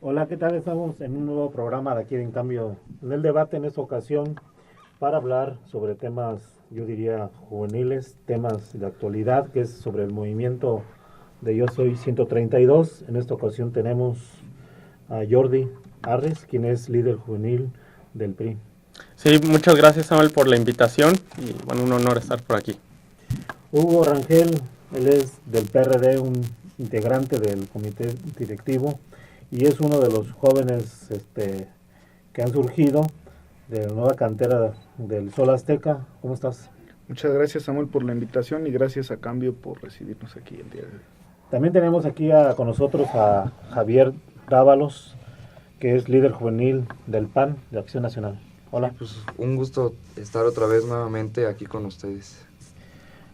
Hola, ¿qué tal? Estamos en un nuevo programa de aquí en Cambio en el Debate en esta ocasión para hablar sobre temas, yo diría, juveniles, temas de actualidad, que es sobre el movimiento de Yo Soy 132. En esta ocasión tenemos a Jordi Arres, quien es líder juvenil del PRI. Sí, muchas gracias Samuel por la invitación y bueno, un honor estar por aquí. Hugo Rangel, él es del PRD, un integrante del comité directivo y es uno de los jóvenes que han surgido de la nueva cantera del Sol Azteca. ¿Cómo estás? Muchas gracias Samuel por la invitación y gracias a Cambio por recibirnos aquí el día de hoy. También tenemos aquí con nosotros a Javier Dávalos, que es líder juvenil del PAN, de Acción Nacional. Sí, Hola. pues un gusto estar otra vez nuevamente aquí con ustedes.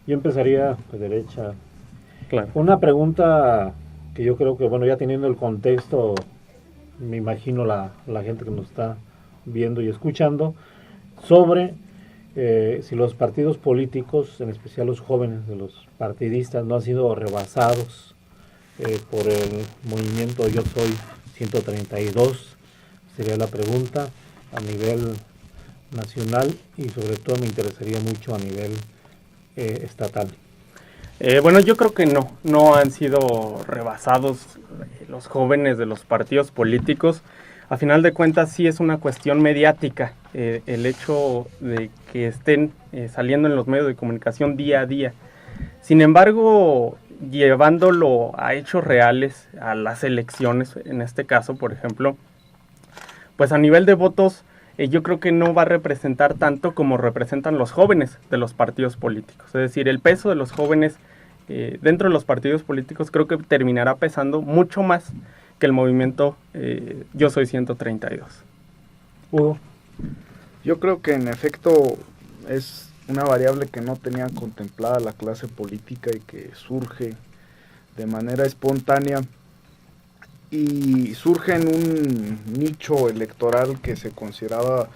Yo empezaría de derecha. Claro. Una pregunta que yo creo que, bueno, ya teniendo el contexto, me imagino la gente que nos está viendo y escuchando, sobre si los partidos políticos, en especial los jóvenes de los partidistas, no han sido rebasados por el movimiento Yo Soy 132, sería la pregunta a nivel nacional y sobre todo me interesaría mucho a nivel estatal. Bueno, yo creo que no han sido rebasados los jóvenes de los partidos políticos. A final de cuentas sí es una cuestión mediática el hecho de que estén saliendo en los medios de comunicación día a día. Sin embargo, llevándolo a hechos reales, a las elecciones, en este caso, por ejemplo, pues a nivel de votos, yo creo que no va a representar tanto como representan los jóvenes de los partidos políticos. Es decir, el peso de los jóvenes dentro de los partidos políticos creo que terminará pesando mucho más que el movimiento Yo Soy 132. Hugo. Yo creo que en efecto es una variable que no tenía contemplada la clase política y que surge de manera espontánea y surge en un nicho electoral que se consideraba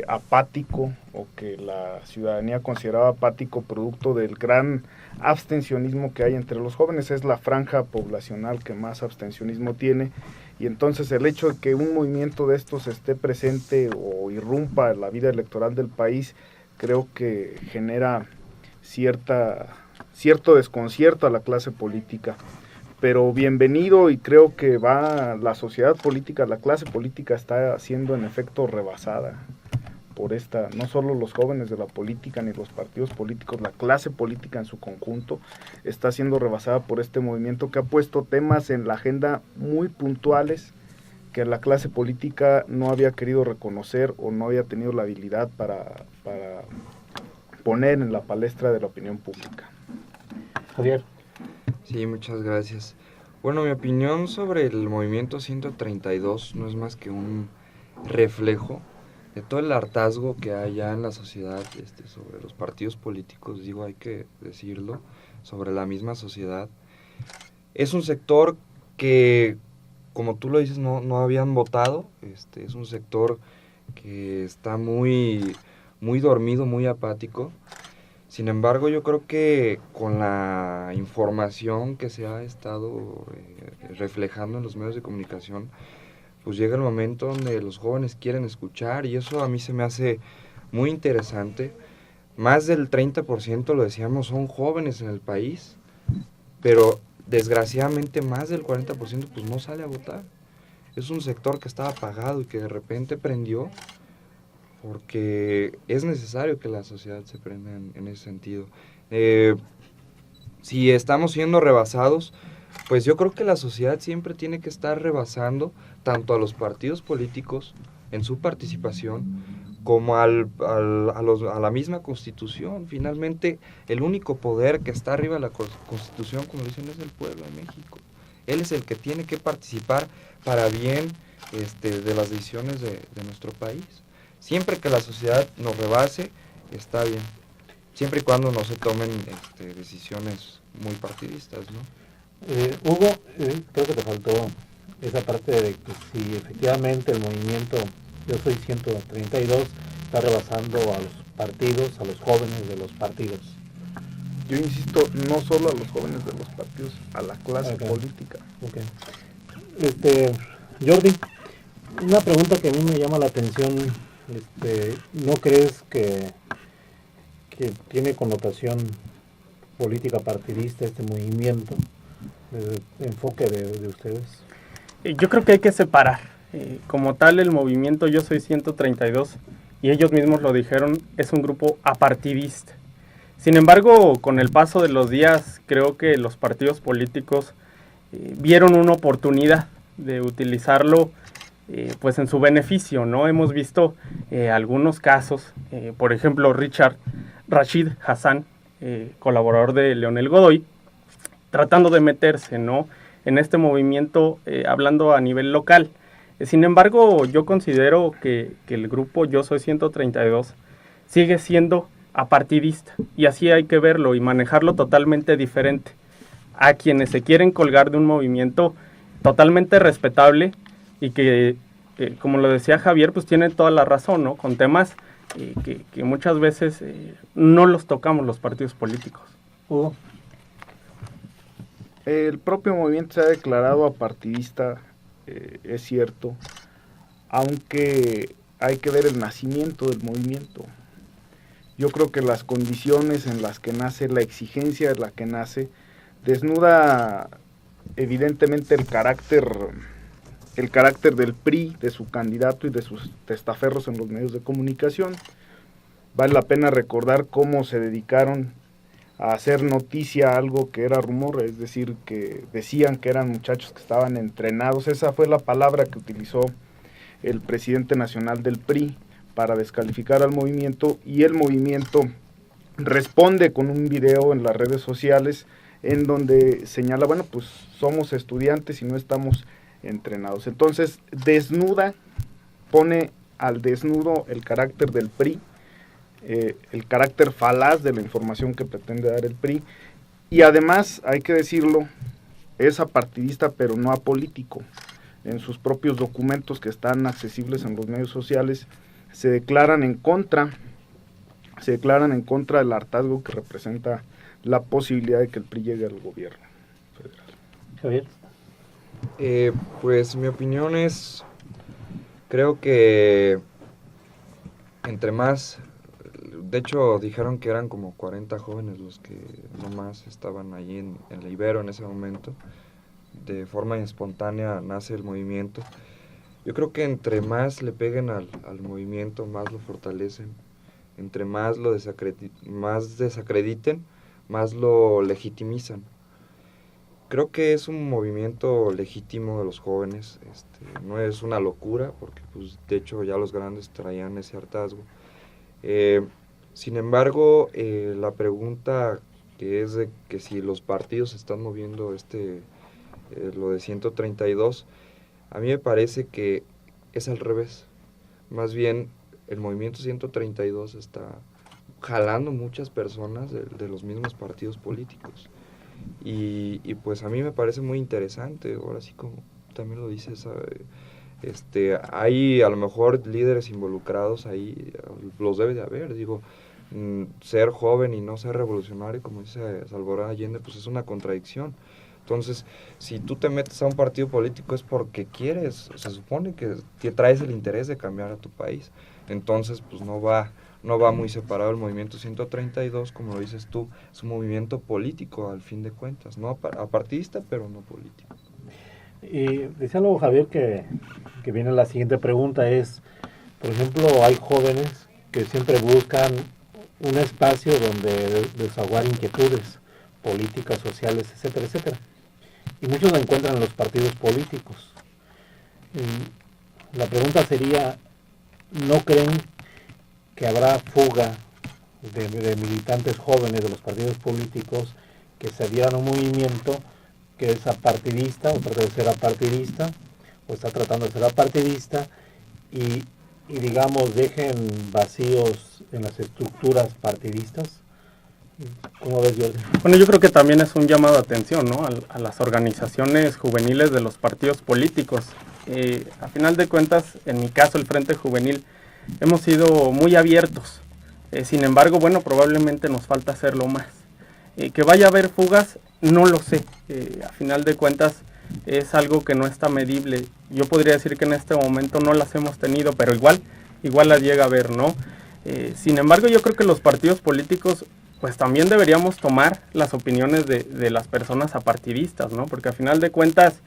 apático o que la ciudadanía consideraba apático producto del gran abstencionismo que hay entre los jóvenes. Es la franja poblacional que más abstencionismo tiene y entonces el hecho de que un movimiento de estos esté presente o irrumpa en la vida electoral del país creo que genera cierto desconcierto a la clase política, pero bienvenido, y creo que la sociedad política, la clase política está siendo en efecto rebasada por no solo los jóvenes de la política ni los partidos políticos, la clase política en su conjunto está siendo rebasada por este movimiento que ha puesto temas en la agenda muy puntuales que la clase política no había querido reconocer o no había tenido la habilidad para poner en la palestra de la opinión pública. Javier. Sí, muchas gracias. Bueno, mi opinión sobre el movimiento 132 no es más que un reflejo de todo el hartazgo que hay ya en la sociedad sobre los partidos políticos, digo, hay que decirlo, sobre la misma sociedad. Es un sector que, como tú lo dices, no habían votado, es un sector que está muy dormido, muy apático. Sin embargo, yo creo que con la información que se ha estado reflejando en los medios de comunicación, pues llega el momento donde los jóvenes quieren escuchar y eso a mí se me hace muy interesante. Más del 30%, lo decíamos, son jóvenes en el país, pero desgraciadamente más del 40% pues no sale a votar. Es un sector que estaba apagado y que de repente prendió, porque es necesario que la sociedad se prenda en ese sentido. Si estamos siendo rebasados, pues yo creo que la sociedad siempre tiene que estar rebasando tanto a los partidos políticos en su participación como a la misma Constitución. Finalmente, el único poder que está arriba de la Constitución, como dicen, es el pueblo de México. Él es el que tiene que participar para bien de las decisiones de nuestro país. Siempre que la sociedad nos rebase, está bien. Siempre y cuando no se tomen decisiones muy partidistas, ¿no? Hugo, creo que te faltó esa parte de que si efectivamente el movimiento Yo Soy 132 está rebasando a los partidos, a los jóvenes de los partidos. Yo insisto, no solo a los jóvenes de los partidos, a la clase política. Okay. Jordi, una pregunta que a mí me llama la atención, ¿no crees que tiene connotación política partidista este movimiento, desde el enfoque de ustedes? Yo creo que hay que separar. Como tal, el movimiento Yo Soy 132, y ellos mismos lo dijeron, es un grupo apartidista. Sin embargo, con el paso de los días, creo que los partidos políticos vieron una oportunidad de utilizarlo pues en su beneficio, ¿no? Hemos visto algunos casos, por ejemplo, Rashid Hassan, colaborador de Leonel Godoy, tratando de meterse, ¿no?, en este movimiento, hablando a nivel local. Sin embargo, yo considero que el grupo Yo Soy 132 sigue siendo apartidista, y así hay que verlo y manejarlo totalmente diferente a quienes se quieren colgar de un movimiento totalmente respetable y que, como lo decía Javier, pues tiene toda la razón, ¿no?, con temas que muchas veces no los tocamos los partidos políticos. Hugo. El propio movimiento se ha declarado apartidista, es cierto, aunque hay que ver el nacimiento del movimiento. Yo creo que las condiciones en las que nace, la exigencia en la que nace, desnuda evidentemente el carácter del PRI, de su candidato y de sus testaferros en los medios de comunicación. Vale la pena recordar cómo se dedicaron a hacer noticia algo que era rumor, es decir, que decían que eran muchachos que estaban entrenados. Esa fue la palabra que utilizó el presidente nacional del PRI para descalificar al movimiento, y el movimiento responde con un video en las redes sociales en donde señala, bueno, pues somos estudiantes y no estamos entrenados. Entonces pone al desnudo el carácter del PRI, el carácter falaz de la información que pretende dar el PRI, y además, hay que decirlo, es apartidista pero no apolítico. En sus propios documentos que están accesibles en los medios sociales se declaran en contra del hartazgo que representa la posibilidad de que el PRI llegue al gobierno federal. Javier. Pues mi opinión es, creo que entre más, de hecho dijeron que eran como 40 jóvenes los que nomás estaban allí en la Ibero en ese momento, de forma espontánea nace el movimiento. Yo creo que entre más le peguen al movimiento, más lo fortalecen. Entre más lo desacrediten, más lo legitimizan. Creo que es un movimiento legítimo de los jóvenes, no es una locura, porque pues, de hecho ya los grandes traían ese hartazgo. Sin embargo, la pregunta que es de que si los partidos están moviendo lo de 132, a mí me parece que es al revés. Más bien, el movimiento 132 está jalando muchas personas de los mismos partidos políticos. Y pues a mí me parece muy interesante, ahora sí como también lo dices, hay a lo mejor líderes involucrados ahí, los debe de haber, digo, ser joven y no ser revolucionario, como dice Salvador Allende, pues es una contradicción. Entonces, si tú te metes a un partido político es porque quieres, se supone que traes el interés de cambiar a tu país. Entonces, pues no va muy separado el movimiento 132, como lo dices tú, es un movimiento político al fin de cuentas, no apartidista, pero no político. Y decía luego Javier que viene la siguiente pregunta, es, por ejemplo, hay jóvenes que siempre buscan un espacio donde desahogar inquietudes políticas, sociales, etcétera, etcétera. Y muchos lo encuentran en los partidos políticos. La pregunta sería, ¿no creen que habrá fuga de militantes jóvenes de los partidos políticos que se adhieran a un movimiento que es apartidista, o trata de ser apartidista, o está tratando de ser apartidista, y digamos, dejen vacíos en las estructuras partidistas? ¿Cómo ves, Jordi? Bueno, yo creo que también es un llamado de atención, ¿no?, a las organizaciones juveniles de los partidos políticos. A final de cuentas, en mi caso, el Frente Juvenil, hemos sido muy abiertos. Sin embargo, bueno, probablemente nos falta hacerlo más. Que vaya a haber fugas, no lo sé. A final de cuentas, es algo que no está medible. Yo podría decir que en este momento no las hemos tenido, pero igual las llega a ver, ¿no? Sin embargo, yo creo que los partidos políticos pues también deberíamos tomar las opiniones de las personas apartidistas, ¿no? Porque a final de cuentas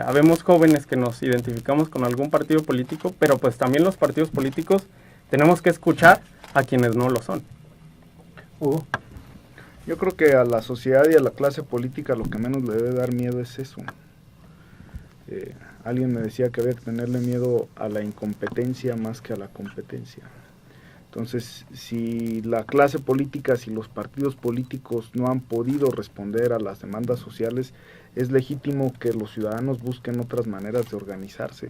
habemos jóvenes que nos identificamos con algún partido político, pero pues también los partidos políticos tenemos que escuchar a quienes no lo son. Hugo. Yo creo que a la sociedad y a la clase política lo que menos le debe dar miedo es eso. Alguien me decía que había que tenerle miedo a la incompetencia más que a la competencia. Entonces, si la clase política, si los partidos políticos no han podido responder a las demandas sociales, es legítimo que los ciudadanos busquen otras maneras de organizarse.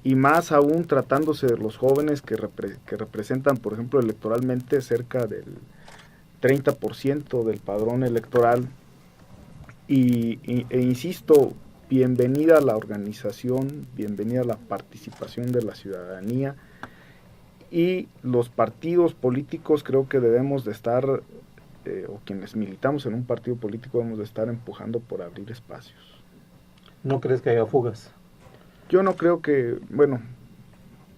Y más aún tratándose de los jóvenes que representan, por ejemplo, electoralmente cerca del 30% del padrón electoral. E insisto, bienvenida a la organización, bienvenida a la participación de la ciudadanía. Y los partidos políticos creo que debemos de estar, o quienes militamos en un partido político debemos de estar empujando por abrir espacios. ¿No crees que haya fugas? Yo no creo que, bueno,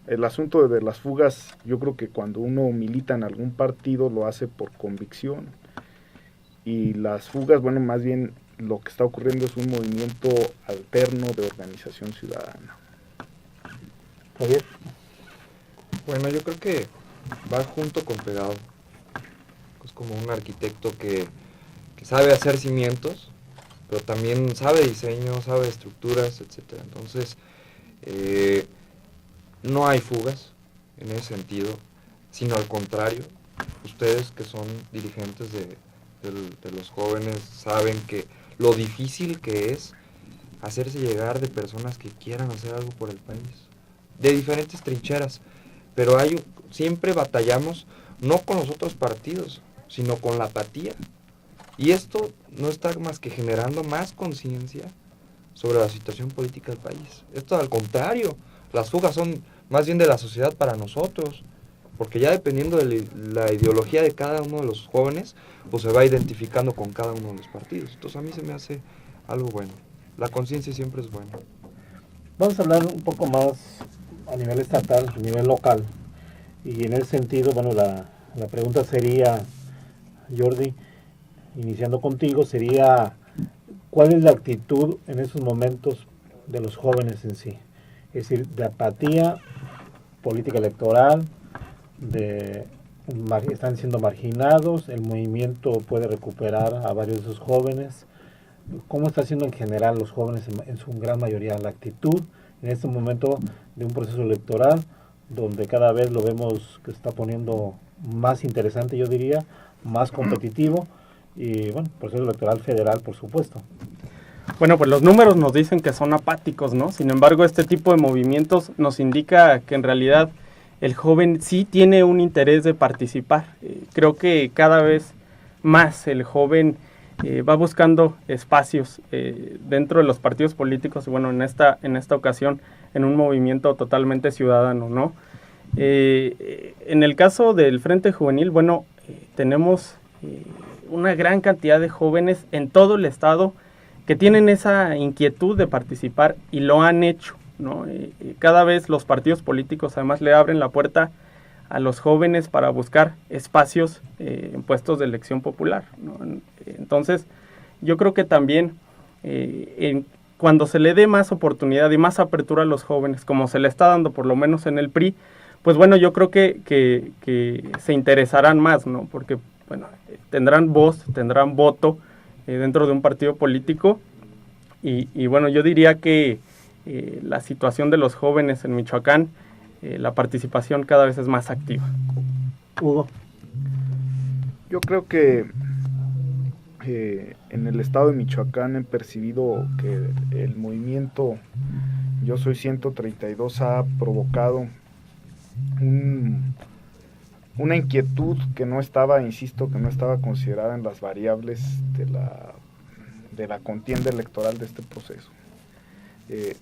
el asunto de las fugas, yo creo que cuando uno milita en algún partido lo hace por convicción. Y las fugas, bueno, más bien lo que está ocurriendo es un movimiento alterno de organización ciudadana. Javier. Bueno, yo creo que va junto con pegado. Es como un arquitecto que sabe hacer cimientos, pero también sabe diseño, sabe estructuras, etcétera. Entonces, no hay fugas en ese sentido, sino al contrario. Ustedes que son dirigentes de los jóvenes saben que lo difícil que es hacerse llegar de personas que quieran hacer algo por el país, de diferentes trincheras. Pero siempre batallamos no con los otros partidos, sino con la apatía. Y esto no está más que generando más conciencia sobre la situación política del país. Esto al contrario, las fugas son más bien de la sociedad para nosotros, porque ya dependiendo de la ideología de cada uno de los jóvenes, pues se va identificando con cada uno de los partidos. Entonces a mí se me hace algo bueno. La conciencia siempre es buena. Vamos a hablar un poco más a nivel estatal, a nivel local. Y en ese sentido, bueno, la pregunta sería, Jordi, iniciando contigo, sería, ¿cuál es la actitud en esos momentos de los jóvenes en sí? Es decir, de apatía, política electoral, están siendo marginados, el movimiento puede recuperar a varios de esos jóvenes. ¿Cómo está siendo en general los jóvenes en su gran mayoría la actitud en este momento de un proceso electoral donde cada vez lo vemos que está poniendo más interesante, yo diría, más competitivo, y bueno, proceso electoral federal, por supuesto? Bueno, pues los números nos dicen que son apáticos, ¿no? Sin embargo, este tipo de movimientos nos indica que en realidad el joven sí tiene un interés de participar. Creo que cada vez más el joven va buscando espacios dentro de los partidos políticos, y bueno, en esta ocasión en un movimiento totalmente ciudadano, ¿no? En el caso del Frente Juvenil, bueno, tenemos una gran cantidad de jóvenes en todo el estado que tienen esa inquietud de participar y lo han hecho, ¿no? Cada vez los partidos políticos además le abren la puerta a los jóvenes para buscar espacios en puestos de elección popular, ¿no? Entonces, yo creo que también cuando se le dé más oportunidad y más apertura a los jóvenes, como se le está dando por lo menos en el PRI, pues bueno, yo creo que se interesarán más, ¿no? Porque, bueno, tendrán voz, tendrán voto dentro de un partido político y bueno, yo diría que la situación de los jóvenes en Michoacán, la participación cada vez es más activa. Hugo. Yo creo que en el estado de Michoacán he percibido que el movimiento Yo Soy 132 ha provocado una inquietud que no estaba, insisto, que no estaba considerada en las variables de la contienda electoral de este proceso.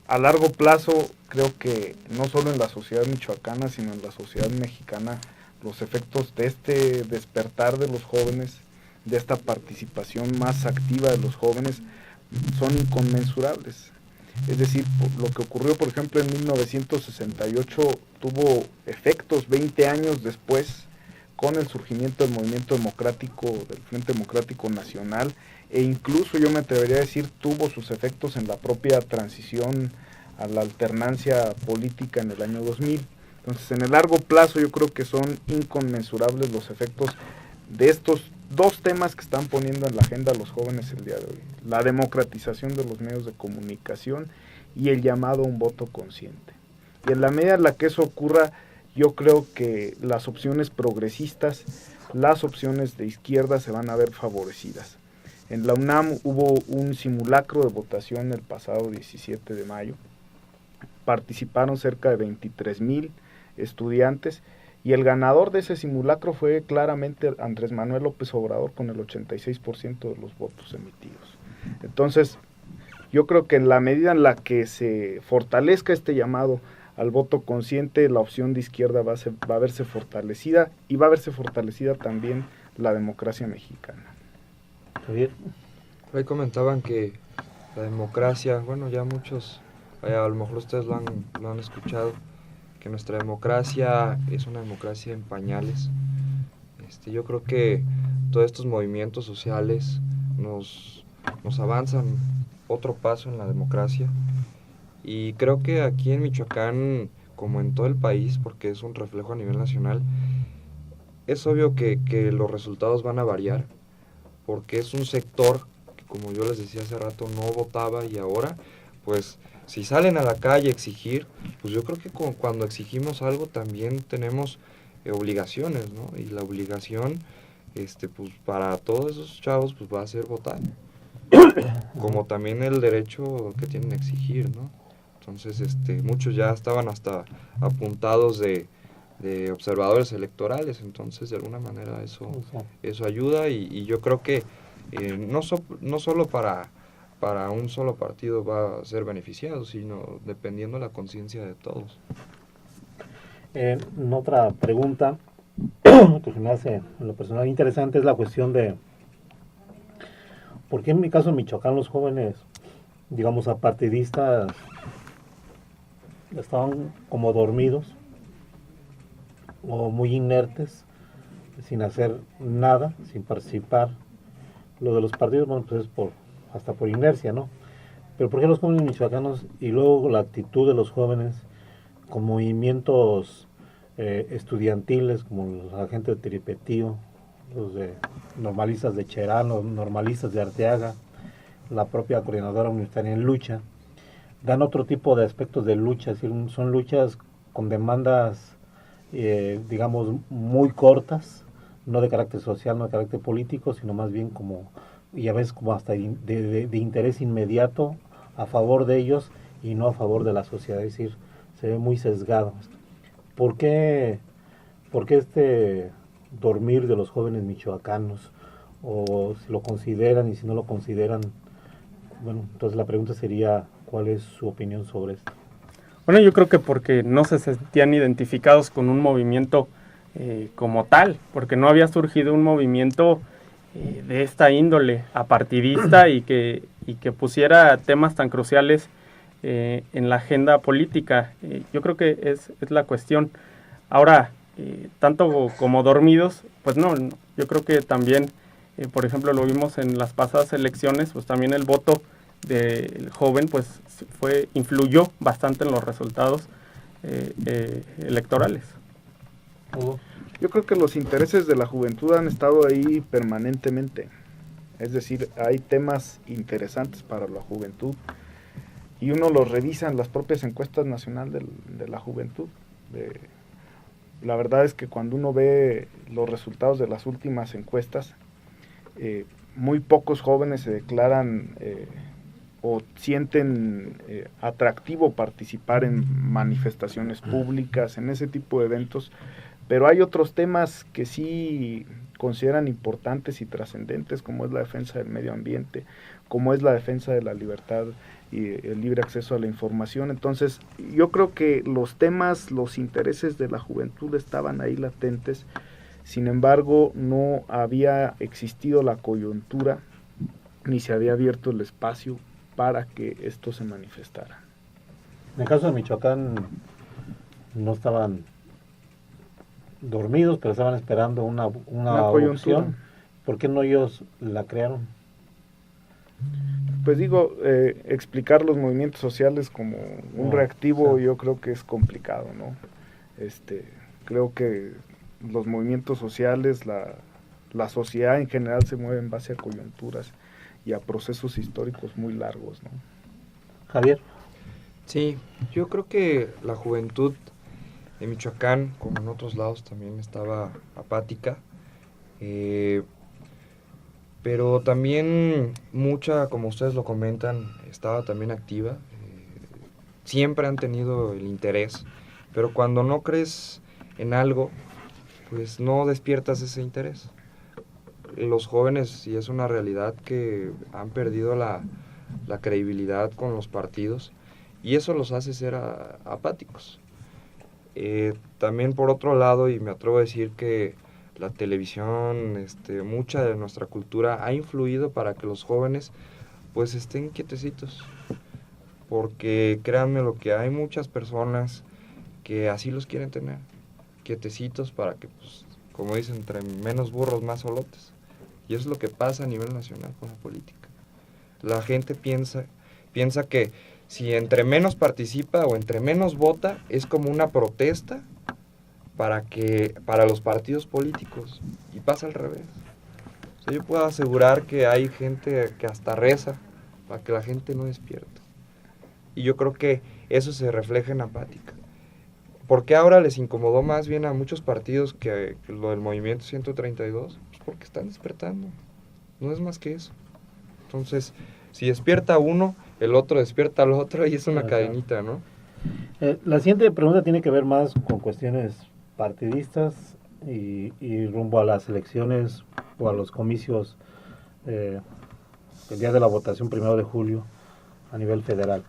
A largo plazo, creo que no solo en la sociedad michoacana, sino en la sociedad mexicana, los efectos de este despertar de los jóvenes, de esta participación más activa de los jóvenes, son inconmensurables. Es decir, lo que ocurrió, por ejemplo, en 1968 tuvo efectos 20 años después con el surgimiento del movimiento democrático, del Frente Democrático Nacional, e incluso yo me atrevería a decir tuvo sus efectos en la propia transición a la alternancia política en el año 2000. Entonces, en el largo plazo yo creo que son inconmensurables los efectos de estos dos temas que están poniendo en la agenda los jóvenes el día de hoy: la democratización de los medios de comunicación y el llamado a un voto consciente. Y en la medida en la que eso ocurra, yo creo que las opciones progresistas, las opciones de izquierda se van a ver favorecidas. En la UNAM hubo un simulacro de votación el pasado 17 de mayo. Participaron cerca de 23,000 estudiantes y el ganador de ese simulacro fue claramente Andrés Manuel López Obrador con el 86% de los votos emitidos. Entonces, yo creo que en la medida en la que se fortalezca este llamado al voto consciente, la opción de izquierda va a verse fortalecida, y va a verse fortalecida también la democracia mexicana. Javier. Ahí comentaban que la democracia, bueno, ya muchos, a lo mejor ustedes lo han escuchado, que nuestra democracia es una democracia en pañales. Yo creo que todos estos movimientos sociales nos avanzan otro paso en la democracia, y creo que aquí en Michoacán, como en todo el país, porque es un reflejo a nivel nacional, es obvio que los resultados van a variar, porque es un sector que, como yo les decía hace rato, no votaba, y ahora, pues, si salen a la calle a exigir, pues yo creo que cuando exigimos algo también tenemos obligaciones, ¿no? Y la obligación, pues para todos esos chavos, pues va a ser votar. Como también el derecho que tienen a exigir, ¿no? Entonces, muchos ya estaban hasta apuntados de observadores electorales, entonces de alguna manera eso ayuda, y yo creo que no solo para un solo partido va a ser beneficiado, sino dependiendo de la conciencia de todos. Otra pregunta que se me hace en lo personal interesante es la cuestión de por qué en mi caso en Michoacán los jóvenes, digamos, apartidistas estaban como dormidos o muy inertes, sin hacer nada, sin participar. Lo de los partidos, bueno, pues es hasta por inercia, ¿no? Pero ¿por qué los jóvenes michoacanos y luego la actitud de los jóvenes con movimientos estudiantiles, como la gente de Tiripetío, los de normalistas de Cherán, los normalistas de Arteaga, la propia coordinadora universitaria en lucha, dan otro tipo de aspectos de lucha? Es decir, son luchas con demandas, digamos, muy cortas, no de carácter social, no de carácter político, sino más bien como, y a veces como hasta de interés inmediato a favor de ellos y no a favor de la sociedad. Es decir, se ve muy sesgado. ¿Por qué este dormir de los jóvenes michoacanos? O si lo consideran, y si no lo consideran, bueno, entonces la pregunta sería, ¿cuál es su opinión sobre esto? Bueno, yo creo que porque no se sentían identificados con un movimiento como tal, porque no había surgido un movimiento de esta índole apartidista y que pusiera temas tan cruciales en la agenda política. Yo creo que es la cuestión. Ahora, tanto como dormidos, pues no, yo creo que también, por ejemplo, lo vimos en las pasadas elecciones, pues también el voto del joven pues influyó bastante en los resultados electorales. Yo creo que los intereses de la juventud han estado ahí permanentemente. Es decir, hay temas interesantes para la juventud y uno los revisa en las propias encuestas nacionales de la juventud. La verdad es que cuando uno ve los resultados de las últimas encuestas, muy pocos jóvenes se declaran o sienten atractivo participar en manifestaciones públicas, en ese tipo de eventos, pero hay otros temas que sí consideran importantes y trascendentes, como es la defensa del medio ambiente, como es la defensa de la libertad y el libre acceso a la información. Entonces, yo creo que los temas, los intereses de la juventud estaban ahí latentes, sin embargo, no había existido la coyuntura ni se había abierto el espacio para que esto se manifestara. En el caso de Michoacán, no estaban dormidos, pero estaban esperando una coyuntura. opción. ¿Por qué no ellos la crearon? Pues digo, explicar los movimientos sociales como un reactivo, yo creo que es complicado, ¿no? Creo que los movimientos sociales, la sociedad en general se mueve en base a coyunturas y a procesos históricos muy largos, ¿no? Javier. Sí, yo creo que la juventud de Michoacán, como en otros lados, también estaba apática, pero también mucha, como ustedes lo comentan, estaba también activa. Siempre han tenido el interés, pero cuando no crees en algo, pues no despiertas ese interés. Los jóvenes, y es una realidad, que han perdido la credibilidad con los partidos, y eso los hace ser apáticos. También por otro lado, y me atrevo a decir que la televisión, mucha de nuestra cultura ha influido para que los jóvenes pues estén quietecitos, porque créanme lo que hay muchas personas que así los quieren tener, quietecitos, para que, pues, como dicen, entre menos burros más solotes. Y eso es lo que pasa a nivel nacional con la política. La gente piensa que si entre menos participa o entre menos vota, es como una protesta para los partidos políticos, y pasa al revés. O sea, yo puedo asegurar que hay gente que hasta reza para que la gente no despierte. Y yo creo que eso se refleja en apática. ¿Por qué ahora les incomodó más bien a muchos partidos que lo del Movimiento 132? Pues porque están despertando. No es más que eso. Entonces, si despierta uno, el otro despierta al otro, y es una cadenita, ¿no? La siguiente pregunta tiene que ver más con cuestiones partidistas y rumbo a las elecciones o a los comicios el día de la votación 1 de julio a nivel federal.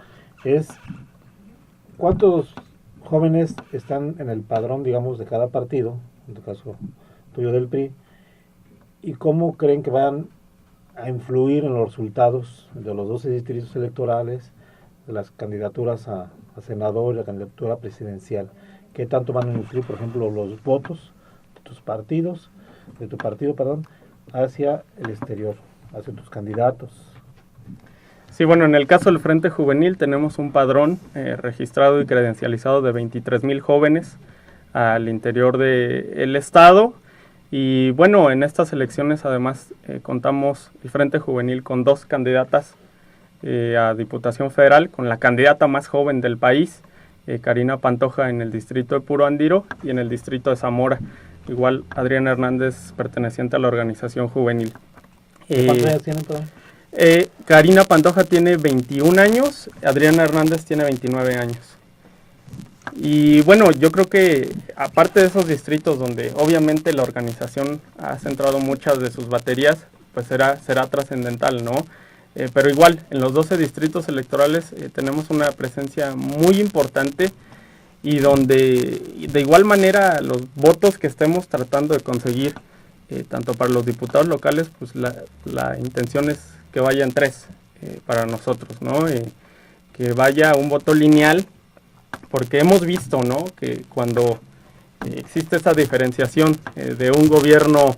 ¿Cuántos jóvenes están en el padrón, digamos, de cada partido, en tu caso tuyo del PRI, y cómo creen que van a influir en los resultados de los 12 distritos electorales, de las candidaturas a senador y la candidatura presidencial? ¿Qué tanto van a influir, por ejemplo, los votos de tu partido, hacia el exterior, hacia tus candidatos? Sí, bueno, en el caso del Frente Juvenil tenemos un padrón registrado y credencializado de 23,000 jóvenes al interior del estado. Y bueno, en estas elecciones además contamos el Frente Juvenil con 2 candidatas a Diputación Federal, con la candidata más joven del país, Karina Pantoja, en el distrito de Puro Andiro, y en el distrito de Zamora, igual Adriana Hernández, perteneciente a la organización juvenil. ¿Cuántos años tienen, perdón? Karina Pantoja tiene 21 años, Adriana Hernández tiene 29 años. Y bueno, yo creo que aparte de esos distritos donde obviamente la organización ha centrado muchas de sus baterías, pues será trascendental, ¿no? Pero igual, en los 12 distritos electorales tenemos una presencia muy importante, y donde de igual manera los votos que estemos tratando de conseguir, tanto para los diputados locales, pues la intención es que vayan 3 para nosotros, ¿no? Que vaya un voto lineal, porque hemos visto, ¿no?, que cuando existe esa diferenciación de un gobierno,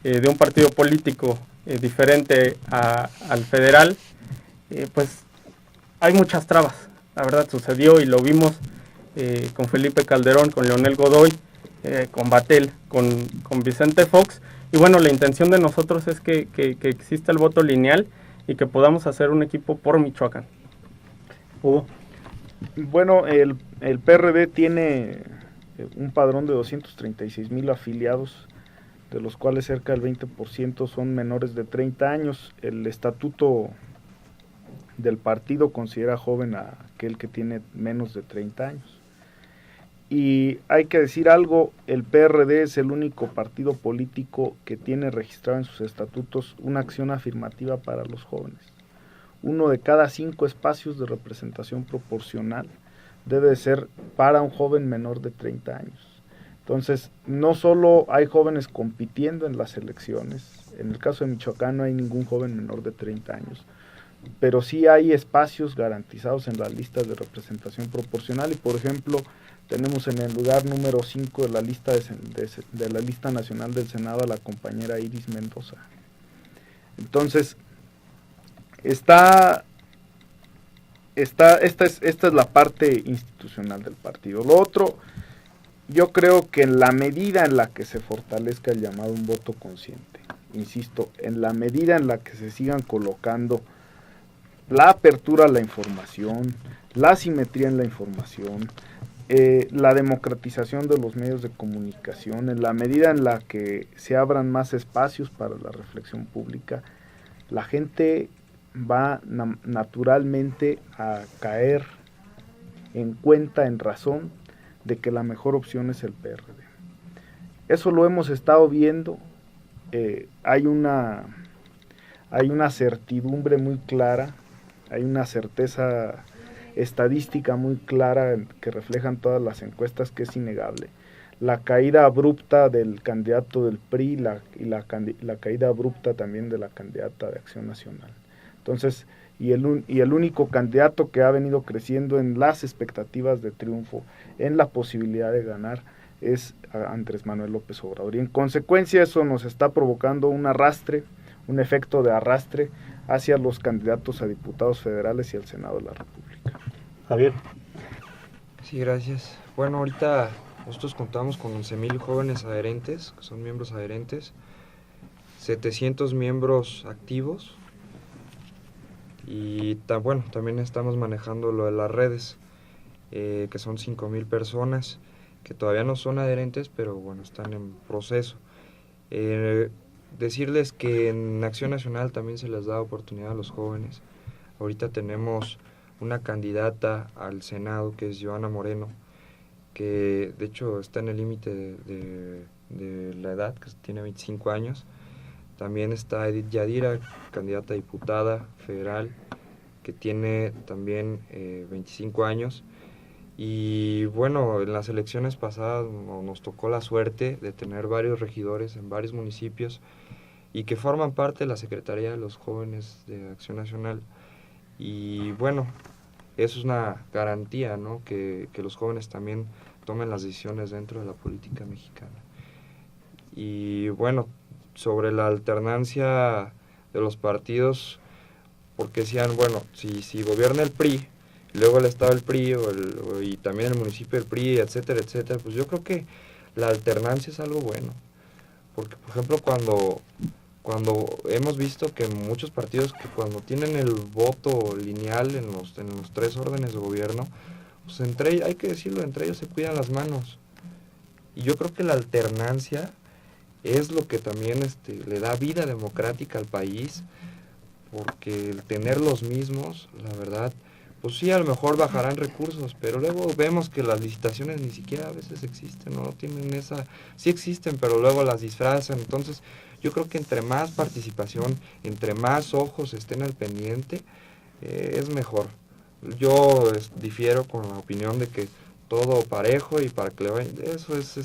de un partido político diferente al federal, pues hay muchas trabas. La verdad sucedió y lo vimos con Felipe Calderón, con Leonel Godoy, con Battel, con Vicente Fox. Y bueno, la intención de nosotros es que exista el voto lineal y que podamos hacer un equipo por Michoacán. Hugo. Bueno, el PRD tiene un padrón de 236,000 afiliados, de los cuales cerca del 20% son menores de 30 años. El estatuto del partido considera joven a aquel que tiene menos de 30 años. Y hay que decir algo, el PRD es el único partido político que tiene registrado en sus estatutos una acción afirmativa para los jóvenes. 1 de cada 5 espacios de representación proporcional debe ser para un joven menor de 30 años. Entonces, no solo hay jóvenes compitiendo en las elecciones, en el caso de Michoacán no hay ningún joven menor de 30 años, pero sí hay espacios garantizados en las listas de representación proporcional y, por ejemplo, tenemos en el lugar número 5 de la lista de la lista nacional del Senado a la compañera Iris Mendoza. Entonces, esta es la parte institucional del partido. Lo otro, yo creo que en la medida en la que se fortalezca el llamado un voto consciente, insisto, en la medida en la que se sigan colocando la apertura a la información, la simetría en la información, la democratización de los medios de comunicación, en la medida en la que se abran más espacios para la reflexión pública, la gente va naturalmente a caer en cuenta, en razón, de que la mejor opción es el PRD. Eso lo hemos estado viendo, hay una certidumbre muy clara, hay una certeza estadística muy clara que reflejan todas las encuestas, que es innegable. La caída abrupta del candidato del PRI y la caída abrupta también de la candidata de Acción Nacional. Entonces, y el único candidato que ha venido creciendo en las expectativas de triunfo, en la posibilidad de ganar, es Andrés Manuel López Obrador. Y en consecuencia eso nos está provocando un arrastre, un efecto de arrastre hacia los candidatos a diputados federales y al Senado de la República. Javier. Sí, gracias. Bueno, ahorita nosotros contamos con 11,000 jóvenes adherentes, que son miembros adherentes, 700 miembros activos, y también estamos manejando lo de las redes, que son 5,000 personas, que todavía no son adherentes, pero bueno, están en proceso. Decirles que en Acción Nacional también se les da oportunidad a los jóvenes. Ahorita tenemos una candidata al Senado, que es Joana Moreno, que de hecho está en el límite de la edad, que tiene 25 años. También está Edith Yadira, candidata a diputada federal, que tiene también 25 años. Y bueno, en las elecciones pasadas nos tocó la suerte de tener varios regidores en varios municipios y que forman parte de la Secretaría de los Jóvenes de Acción Nacional. Y bueno, eso es una garantía, ¿no? Que los jóvenes también tomen las decisiones dentro de la política mexicana. Y bueno, sobre la alternancia de los partidos, porque decían, bueno, si gobierna el PRI, luego el estado del PRI y también el municipio del PRI, etcétera, etcétera, pues yo creo que la alternancia es algo bueno. Porque, por ejemplo, cuando hemos visto que muchos partidos que cuando tienen el voto lineal en los 3 órdenes de gobierno, pues hay que decirlo, entre ellos se cuidan las manos. Y yo creo que la alternancia es lo que también le da vida democrática al país, porque el tener los mismos, la verdad, pues sí, a lo mejor bajarán recursos, pero luego vemos que las licitaciones ni siquiera a veces existen, no tienen sí existen, pero luego las disfrazan. Entonces yo creo que entre más participación, entre más ojos estén al pendiente, es mejor. Yo difiero con la opinión de que todo parejo y para que le vayan, eso es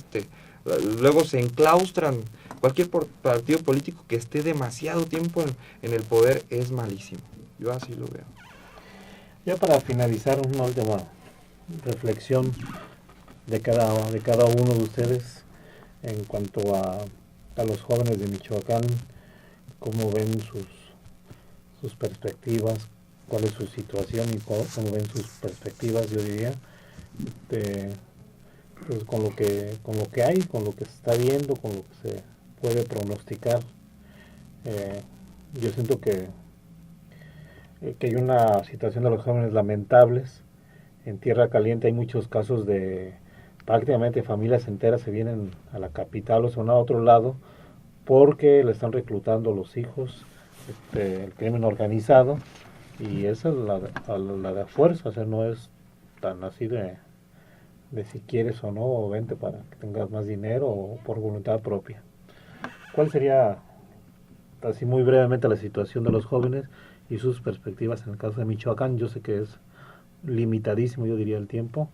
luego se enclaustran. Cualquier partido político que esté demasiado tiempo en el poder es malísimo. Yo así lo veo. Ya para finalizar, una última reflexión de cada uno de ustedes en cuanto a los jóvenes de Michoacán, cómo ven sus perspectivas, cuál es su situación y cómo ven sus perspectivas, yo diría, pues con lo que hay, con lo que se está viendo, con lo que se puede pronosticar. Yo siento que hay una situación de los jóvenes lamentables. En Tierra Caliente hay muchos casos de prácticamente familias enteras se vienen a la capital o se van a otro lado porque le están reclutando los hijos, el crimen organizado, y esa es la de fuerza, o sea, no es tan así de si quieres o no, o vente para que tengas más dinero o por voluntad propia. ¿Cuál sería, así muy brevemente, la situación de los jóvenes y sus perspectivas en el caso de Michoacán? Yo sé que es limitadísimo, yo diría, el tiempo,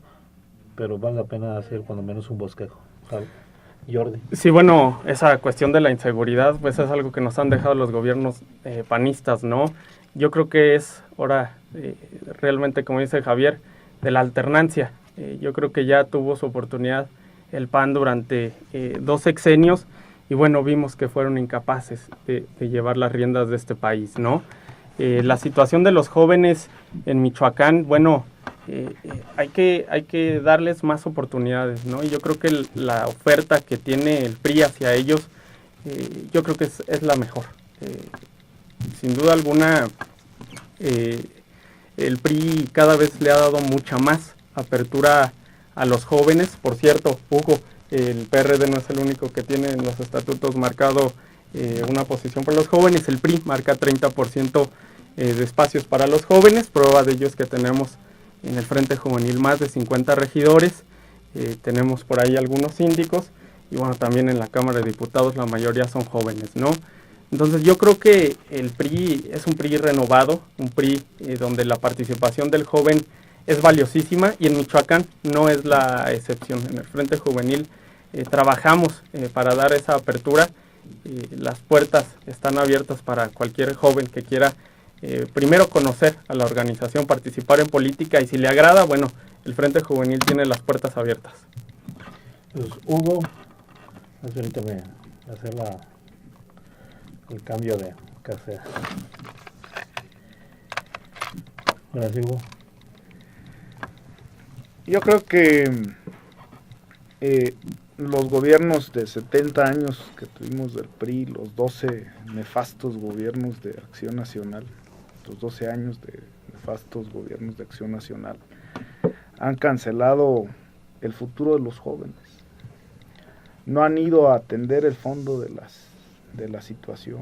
pero vale la pena hacer cuando menos un bosquejo. Jordi. Sí, bueno, esa cuestión de la inseguridad, pues es algo que nos han dejado los gobiernos panistas, ¿no? Yo creo que es hora, realmente, como dice Javier, de la alternancia. Yo creo que ya tuvo su oportunidad el PAN durante 2 sexenios y bueno, vimos que fueron incapaces de llevar las riendas de este país, ¿no? La situación de los jóvenes en Michoacán, bueno, hay que darles más oportunidades, ¿no? Y yo creo que la oferta que tiene el PRI hacia ellos, yo creo que es la mejor. Sin duda alguna, el PRI cada vez le ha dado mucha más apertura a los jóvenes. Por cierto, Hugo, el PRD no es el único que tiene en los estatutos marcado una posición para los jóvenes. El PRI marca 30% de espacios para los jóvenes. Prueba de ello es que tenemos en el Frente Juvenil más de 50 regidores, tenemos por ahí algunos síndicos y bueno, también en la Cámara de Diputados la mayoría son jóvenes, ¿no? Entonces yo creo que el PRI es un PRI renovado, un PRI donde la participación del joven es valiosísima y en Michoacán no es la excepción. En el Frente Juvenil trabajamos para dar esa apertura, las puertas están abiertas para cualquier joven que quiera primero conocer a la organización, participar en política y si le agrada, bueno, el Frente Juvenil tiene las puertas abiertas. Pues Hugo, permítame hacer el cambio de casera. Gracias, Hugo. Yo creo que los gobiernos de 70 años que tuvimos del PRI, los 12 nefastos gobiernos de Acción Nacional, los 12 años de nefastos gobiernos de Acción Nacional, han cancelado el futuro de los jóvenes. No han ido a atender el fondo de la situación,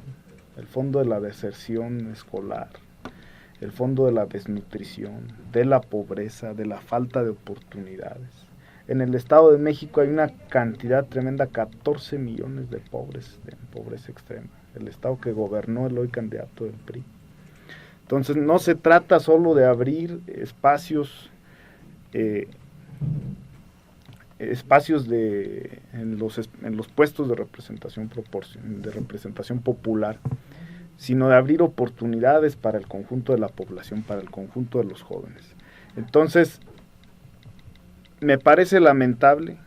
el fondo de la deserción escolar, el fondo de la desnutrición, de la pobreza, de la falta de oportunidades. En el Estado de México hay una cantidad tremenda, 14 millones de pobres, en pobreza extrema. El Estado que gobernó el hoy candidato del PRI. Entonces no se trata solo de abrir espacios en los puestos de representación popular, sino de abrir oportunidades para el conjunto de la población, para el conjunto de los jóvenes. Entonces, me parece lamentable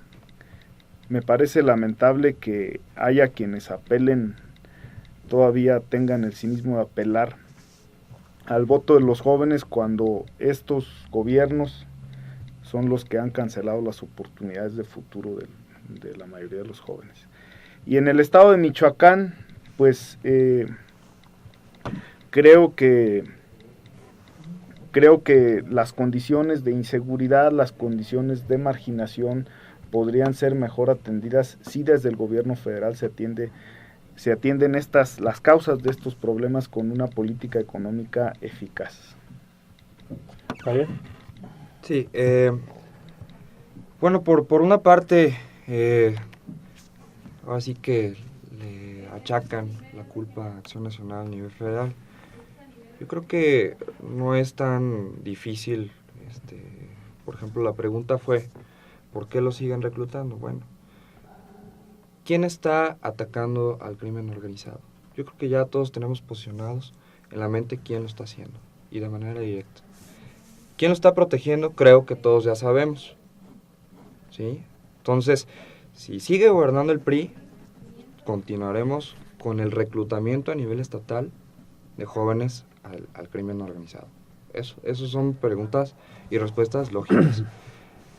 que haya quienes apelen, todavía tengan el cinismo de apelar al voto de los jóvenes cuando estos gobiernos son los que han cancelado las oportunidades de futuro de la mayoría de los jóvenes. Y en el estado de Michoacán, pues creo que las condiciones de inseguridad, las condiciones de marginación podrían ser mejor atendidas si desde el gobierno federal se atienden las causas de estos problemas con una política económica eficaz. ¿Javier? Sí, bueno, por una parte, ahora sí que le achacan la culpa a Acción Nacional a nivel federal. Yo creo que no es tan difícil, por ejemplo, la pregunta fue, ¿por qué lo siguen reclutando? Bueno, ¿quién está atacando al crimen organizado? Yo creo que ya todos tenemos posicionados en la mente quién lo está haciendo, y de manera directa. ¿Quién lo está protegiendo? Creo que todos ya sabemos, ¿sí? Entonces, si sigue gobernando el PRI, continuaremos con el reclutamiento a nivel estatal de jóvenes al crimen organizado. Eso son preguntas y respuestas lógicas.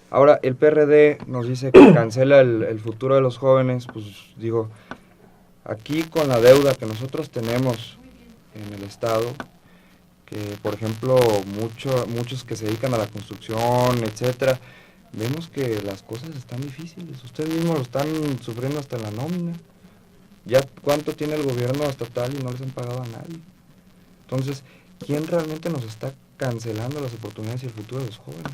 Ahora, el PRD nos dice que cancela el futuro de los jóvenes. Pues digo, aquí con la deuda que nosotros tenemos en el Estado, que por ejemplo muchos que se dedican a la construcción, etcétera, vemos que las cosas están difíciles. Ustedes mismos lo están sufriendo hasta en la nómina. Ya cuánto tiene el gobierno estatal y no les han pagado a nadie. Entonces, ¿quién realmente nos está cancelando las oportunidades y el futuro de los jóvenes?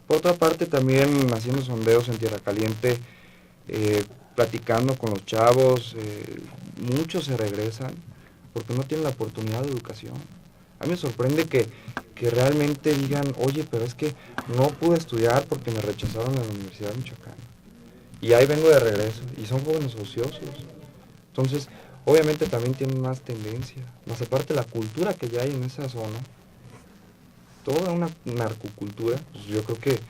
Por otra parte, también haciendo sondeos en Tierra Caliente, platicando con los chavos, muchos se regresan porque no tienen la oportunidad de educación. A mí me sorprende que realmente digan, oye, pero es que no pude estudiar porque me rechazaron en la Universidad de Michoacán. y ahí vengo de regreso, y son jóvenes ociosos. Entonces, obviamente también tienen más tendencia, más aparte la cultura que ya hay en esa zona, toda una narcocultura, pues yo creo que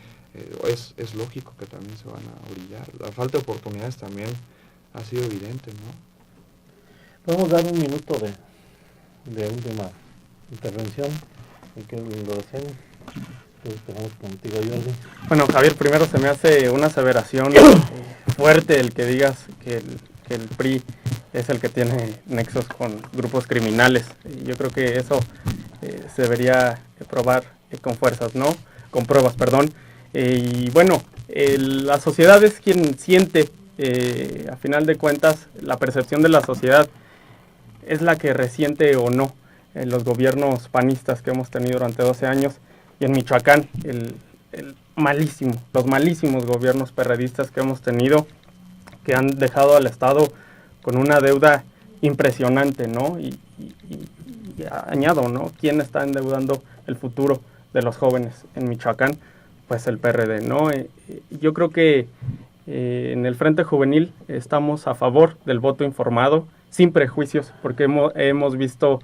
es lógico que también se van a orillar. La falta de oportunidades también ha sido evidente, ¿no? Podemos dar un minuto de última intervención, y que lo hacen. Empezamos contigo, Jordi. Bueno, Javier, primero se me hace una aseveración fuerte el que digas que el PRI es el que tiene nexos con grupos criminales. Yo creo que eso se debería probar con fuerzas, ¿no? Con pruebas, perdón. Y bueno, la sociedad es quien siente, a final de cuentas, la percepción de la sociedad es la que resiente o no los gobiernos panistas que hemos tenido durante 12 años. Y en Michoacán, los malísimos gobiernos perredistas que hemos tenido, que han dejado al Estado con una deuda impresionante, ¿no? Y añado, ¿no? ¿Quién está endeudando el futuro de los jóvenes en Michoacán? Pues el PRD, ¿no? Yo creo que en el Frente Juvenil estamos a favor del voto informado, sin prejuicios, porque hemos visto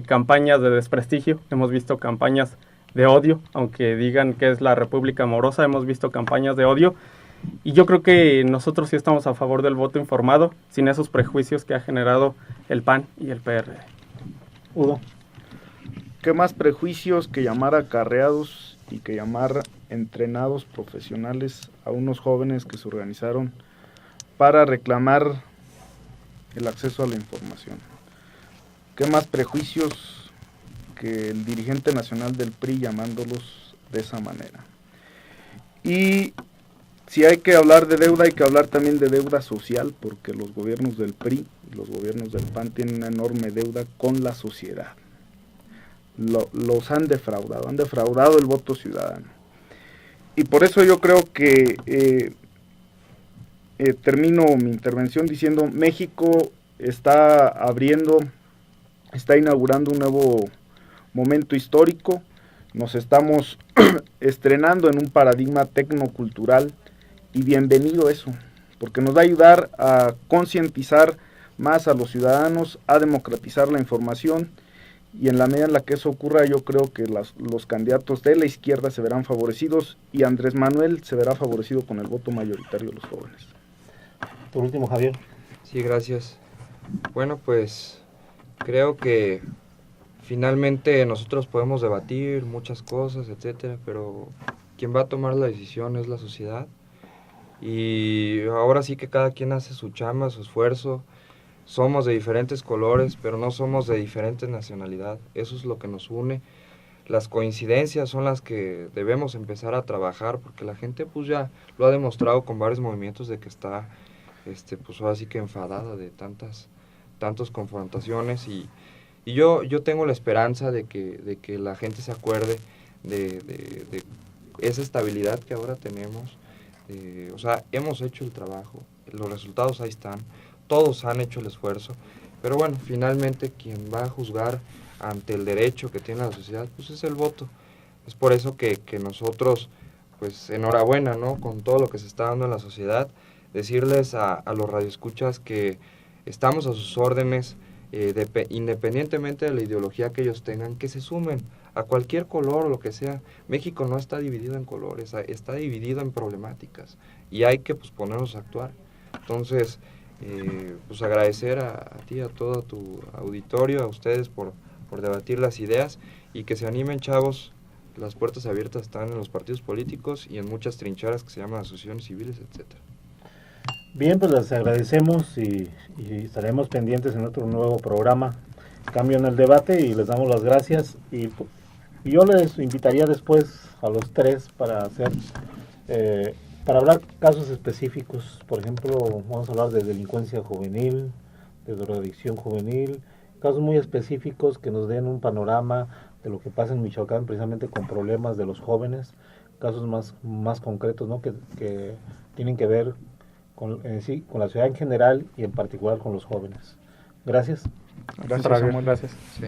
campañas de desprestigio, hemos visto campañas de odio, aunque digan que es la República Amorosa, hemos visto campañas de odio, y yo creo que nosotros sí estamos a favor del voto informado, sin esos prejuicios que ha generado el PAN y el PRD. Hugo. ¿Qué más prejuicios que llamar acarreados y que llamar entrenados profesionales a unos jóvenes que se organizaron para reclamar el acceso a la información? ¿Qué más prejuicios que el dirigente nacional del PRI llamándolos de esa manera? Y si hay que hablar de deuda, hay que hablar también de deuda social, porque los gobiernos del PRI y los gobiernos del PAN tienen una enorme deuda con la sociedad. Los han defraudado el voto ciudadano. Y por eso yo creo que termino mi intervención diciendo: México está inaugurando un nuevo momento histórico, nos estamos estrenando en un paradigma tecnocultural, y bienvenido eso, porque nos va a ayudar a concientizar más a los ciudadanos, a democratizar la información, y en la medida en la que eso ocurra, yo creo que los candidatos de la izquierda se verán favorecidos, y Andrés Manuel se verá favorecido con el voto mayoritario de los jóvenes. Por último, Javier. Sí, gracias. Bueno, pues creo que finalmente nosotros podemos debatir muchas cosas, etcétera, pero quien va a tomar la decisión es la sociedad. Y ahora sí que cada quien hace su chamba, su esfuerzo. Somos de diferentes colores, pero no somos de diferente nacionalidad. Eso es lo que nos une. Las coincidencias son las que debemos empezar a trabajar, porque la gente pues ya lo ha demostrado con varios movimientos de que está pues ahora sí que enfadada de tantas confrontaciones, y yo tengo la esperanza de que la gente se acuerde de esa estabilidad que ahora tenemos. O sea, hemos hecho el trabajo, los resultados ahí están, todos han hecho el esfuerzo, pero bueno, finalmente quien va a juzgar ante el derecho que tiene la sociedad, pues es el voto. Es por eso que nosotros, pues enhorabuena, ¿no?, con todo lo que se está dando en la sociedad, decirles a los radioescuchas que estamos a sus órdenes, independientemente de la ideología que ellos tengan, que se sumen a cualquier color o lo que sea. México no está dividido en colores, está dividido en problemáticas, y hay que pues ponernos a actuar. Entonces, pues agradecer a ti, a todo tu auditorio, a ustedes por debatir las ideas, y que se animen, chavos. Las puertas abiertas están en los partidos políticos y en muchas trincheras que se llaman asociaciones civiles, etcétera. Bien, pues les agradecemos y estaremos pendientes en otro nuevo programa, Cambio en el Debate, y les damos las gracias. Y yo les invitaría después a los tres para hablar casos específicos. Por ejemplo, vamos a hablar de delincuencia juvenil, de drogadicción juvenil, casos muy específicos que nos den un panorama de lo que pasa en Michoacán, precisamente con problemas de los jóvenes, casos más concretos, ¿no?, que tienen que ver con la ciudad en general y en particular con los jóvenes. Gracias. Gracias, Samuel. Gracias. Sí.